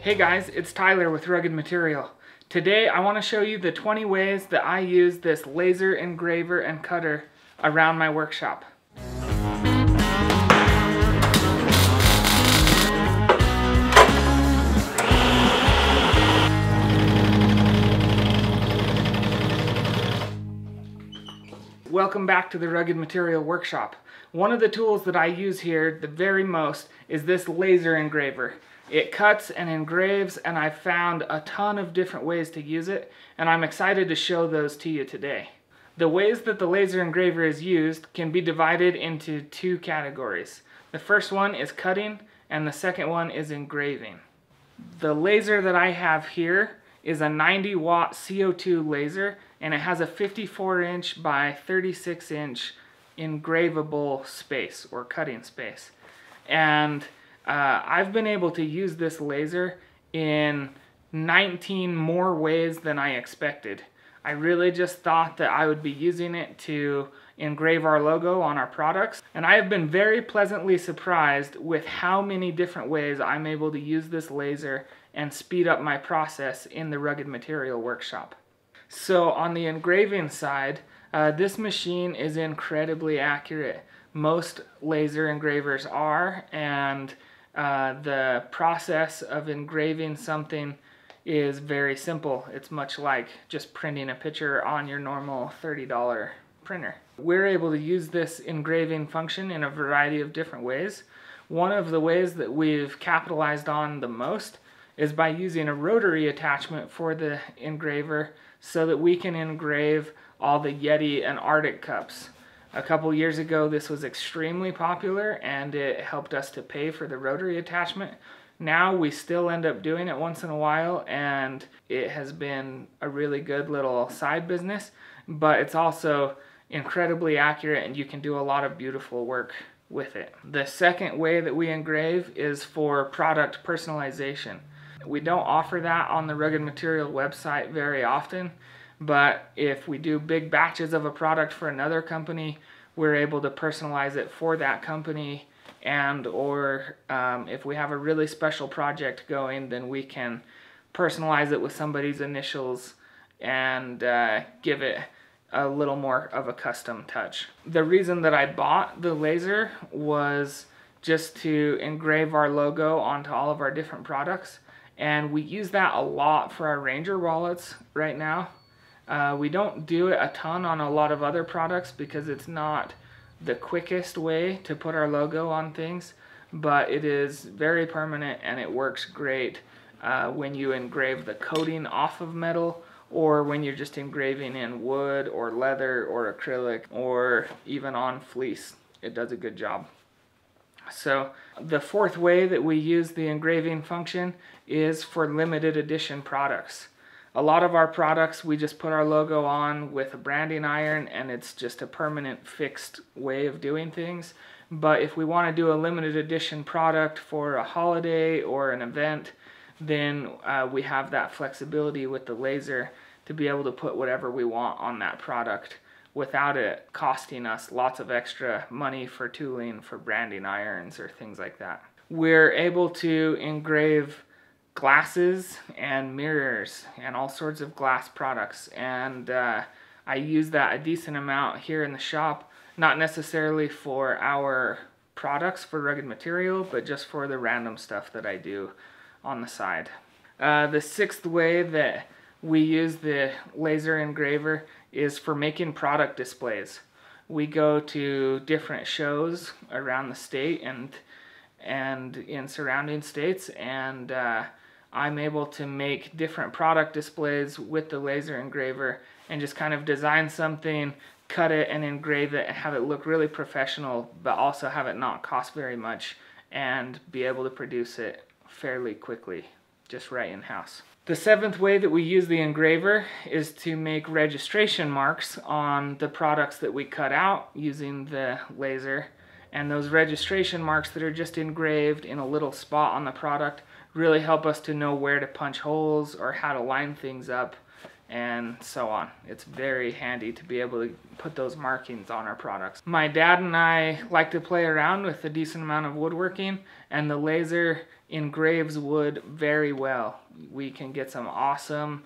Hey guys, it's Tyler with Rugged Material. Today I want to show you the 20 ways that I use this laser engraver and cutter around my workshop. Welcome back to the Rugged Material Workshop. One of the tools that I use here the very most is this laser engraver. It cuts and engraves, and I've found a ton of different ways to use it, and I'm excited to show those to you today. The ways that the laser engraver is used can be divided into two categories. The first one is cutting, and the second one is engraving. The laser that I have here is a 90 watt CO2 laser, and it has a 54-inch by 36-inch engravable space or cutting space. And I've been able to use this laser in 19 more ways than I expected. I really just thought that I would be using it to engrave our logo on our products, and I have been very pleasantly surprised with how many different ways I'm able to use this laser and speed up my process in the Rugged Material Workshop. So on the engraving side, this machine is incredibly accurate. Most laser engravers are, and the process of engraving something is very simple. It's much like just printing a picture on your normal $30 printer. We're able to use this engraving function in a variety of different ways. One of the ways that we've capitalized on the most is by using a rotary attachment for the engraver so that we can engrave all the Yeti and Arctic cups. A couple years ago this was extremely popular, and it helped us to pay for the rotary attachment. Now we still end up doing it once in a while, and it has been a really good little side business, but it's also incredibly accurate and you can do a lot of beautiful work with it. The second way that we engrave is for product personalization. We don't offer that on the Rugged Material website very often, but if we do big batches of a product for another company, we're able to personalize it for that company, and or if we have a really special project going, then we can personalize it with somebody's initials and give it a little more of a custom touch. The reason that I bought the laser was just to engrave our logo onto all of our different products, and we use that a lot for our Ranger wallets right now. We don't do it a ton on a lot of other products because it's not the quickest way to put our logo on things, but it is very permanent and it works great when you engrave the coating off of metal, or when you're just engraving in wood or leather or acrylic or even on fleece. It does a good job. So the fourth way that we use the engraving function is for limited edition products. A lot of our products we just put our logo on with a branding iron, and it's just a permanent fixed way of doing things. But if we want to do a limited edition product for a holiday or an event, then we have that flexibility with the laser to be able to put whatever we want on that product without it costing us lots of extra money for tooling, for branding irons or things like that. We're able to engrave glasses and mirrors and all sorts of glass products, and I use that a decent amount here in the shop, not necessarily for our products for Rugged Material, but just for the random stuff that I do on the side. The sixth way that we use the laser engraver is for making product displays. We go to different shows around the state and in surrounding states, and I'm able to make different product displays with the laser engraver and just kind of design something, cut it and engrave it and have it look really professional, but also have it not cost very much and be able to produce it fairly quickly, just right in-house. The seventh way that we use the engraver is to make registration marks on the products that we cut out using the laser. And those registration marks that are just engraved in a little spot on the product really help us to know where to punch holes or how to line things up and so on. It's very handy to be able to put those markings on our products. My dad and I like to play around with a decent amount of woodworking, and the laser engraves wood very well. We can get some awesome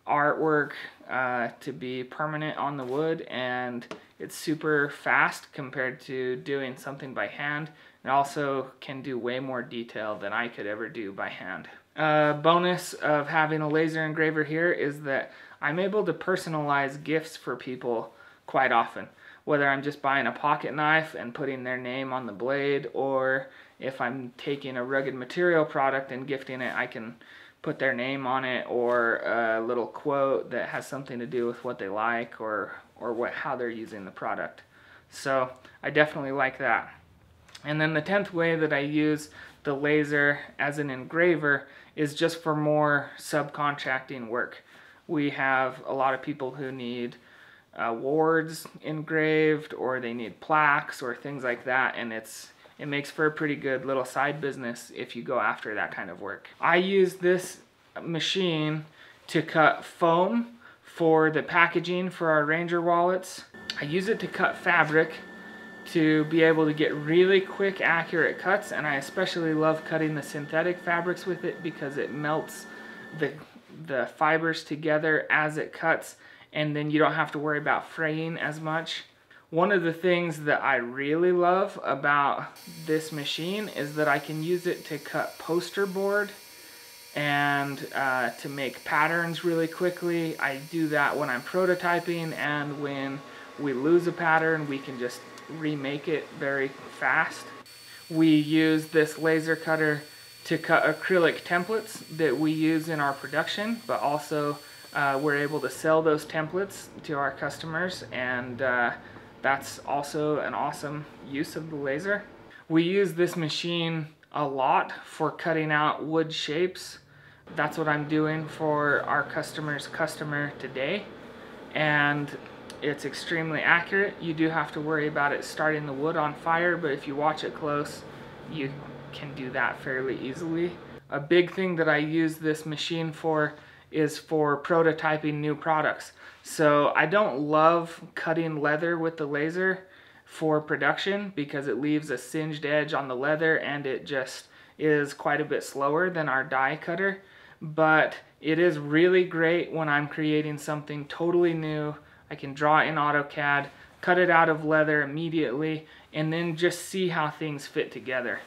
artwork to be permanent on the wood, and it's super fast compared to doing something by hand. It also can do way more detail than I could ever do by hand. Bonus of having a laser engraver here is that I'm able to personalize gifts for people quite often. Whether I'm just buying a pocket knife and putting their name on the blade, or if I'm taking a Rugged Material product and gifting it, I can put their name on it, or a little quote that has something to do with what they like, or how they're using the product. So I definitely like that. And then the 10th way that I use the laser as an engraver is just for more subcontracting work. We have a lot of people who need awards engraved, or they need plaques or things like that, and it makes for a pretty good little side business if you go after that kind of work. I use this machine to cut foam for the packaging for our Ranger wallets. I use it to cut fabric to be able to get really quick, accurate cuts, and I especially love cutting the synthetic fabrics with it because it melts the fibers together as it cuts, and then you don't have to worry about fraying as much. One of the things that I really love about this machine is that I can use it to cut poster board and to make patterns really quickly. I do that when I'm prototyping, and when we lose a pattern, we can just remake it very fast. We use this laser cutter to cut acrylic templates that we use in our production, but also we're able to sell those templates to our customers, and that's also an awesome use of the laser. We use this machine a lot for cutting out wood shapes. That's what I'm doing for our customer's customer today, and it's extremely accurate. You do have to worry about it starting the wood on fire, but if you watch it close, you can do that fairly easily. A big thing that I use this machine for is for prototyping new products. So I don't love cutting leather with the laser for production because it leaves a singed edge on the leather, and it just is quite a bit slower than our die cutter. But it is really great when I'm creating something totally new. I can draw in AutoCAD, cut it out of leather immediately, and then just see how things fit together.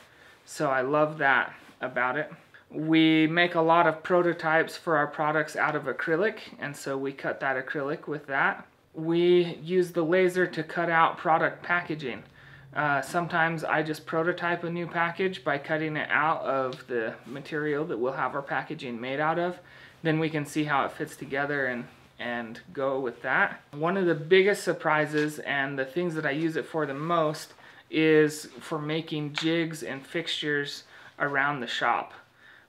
So I love that about it. We make a lot of prototypes for our products out of acrylic, and so we cut that acrylic with that. We use the laser to cut out product packaging. Sometimes I just prototype a new package by cutting it out of the material that we'll have our packaging made out of. Then we can see how it fits together and go with that. One of the biggest surprises, and the things that I use it for the most, is for making jigs and fixtures around the shop.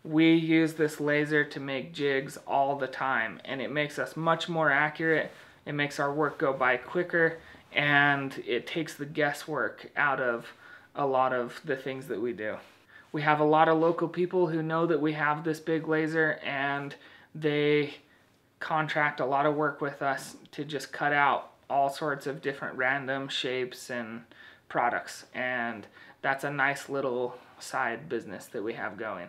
We use this laser to make jigs all the time, and it makes us much more accurate. It makes our work go by quicker, and it takes the guesswork out of a lot of the things that we do. We have a lot of local people who know that we have this big laser, and they contract a lot of work with us to just cut out all sorts of different random shapes and products, and that's a nice little side business that we have going.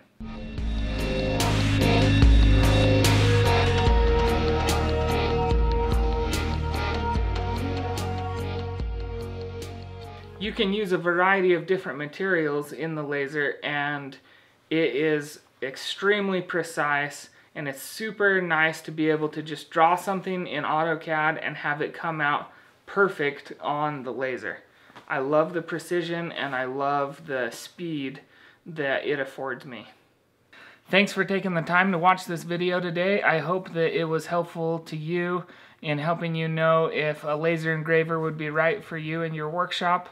You can use a variety of different materials in the laser, and it is extremely precise, and it's super nice to be able to just draw something in AutoCAD and have it come out perfect on the laser. I love the precision, and I love the speed that it affords me. Thanks for taking the time to watch this video today. I hope that it was helpful to you in helping you know if a laser engraver would be right for you in your workshop.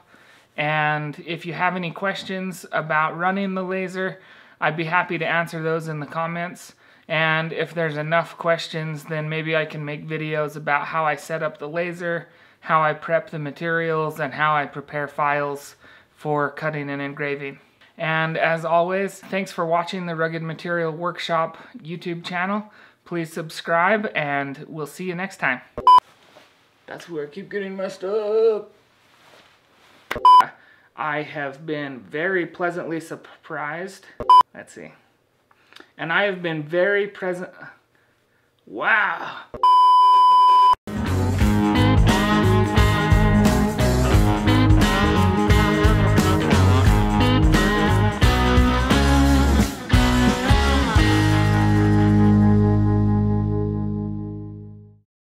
And if you have any questions about running the laser, I'd be happy to answer those in the comments. And if there's enough questions, then maybe I can make videos about how I set up the laser, how I prep the materials, and how I prepare files for cutting and engraving. And as always, thanks for watching the Rugged Material Workshop YouTube channel. Please subscribe, and we'll see you next time. That's where I keep getting messed up. I have been very pleasantly surprised. Let's see. And I have been very wow.